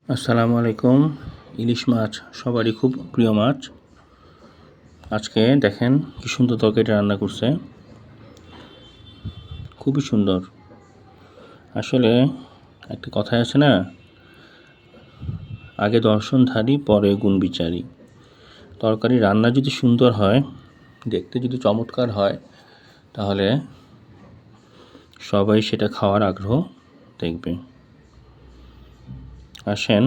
আসসালামু আলাইকুম। ইলিশ মাছ সবারই খুব প্রিয় মাছ। আজকে দেখেন কি সুন্দর তরকারিটা রান্না করছে, খুবই সুন্দর। আসলে একটা কথাই আছে না, আগে দর্শনধারী পরে গুণ বিচারী। তরকারি রান্না যদি সুন্দর হয়, দেখতে যদি চমৎকার হয়, তাহলে সবাই সেটা খাওয়ার আগ্রহ দেখবে। আসেন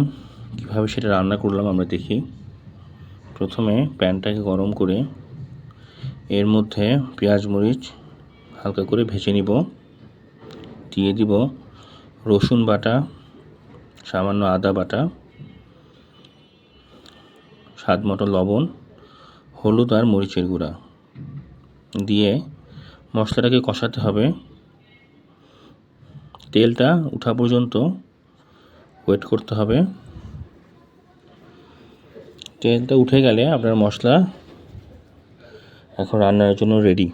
কীভাবে সেটা রান্না করলাম আমরা দেখি। প্রথমে প্যানটাকে গরম করে এর মধ্যে পেঁয়াজ মরিচ হালকা করে ভেজে নিব। দিয়ে দিব রসুন বাটা, সামান্য আদা বাটা, স্বাদ মতো লবণ, হলুদ আর মরিচের গুঁড়া দিয়ে মশলাটাকে কষাতে হবে। তেলটা ওঠা পর্যন্ত ওয়েট করতে হবে। তেলটা উঠে গেলে আপনার মশলা এখন রান্নার জন্য রেডি।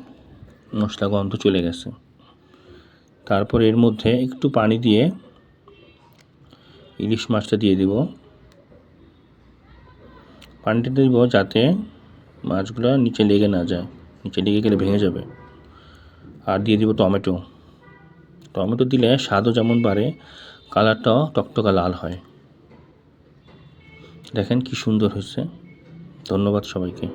মশলা গন্ধ চলে গেছে। তারপর এর মধ্যে একটু পানি দিয়ে ইলিশ মাছটা দিয়ে দিব। পানিটা দিব যাতে মাছগুলো নিচে লেগে না যায়, নিচে লেগে গেলে ভেঙে যাবে। আর দিয়ে দিব টমেটো। টমেটো দিলে স্বাদও যেমন বাড়ে, কালারটাও টকটকা লাল হয়। দেখেন কি সুন্দর হয়েছে। ধন্যবাদ সবাইকে।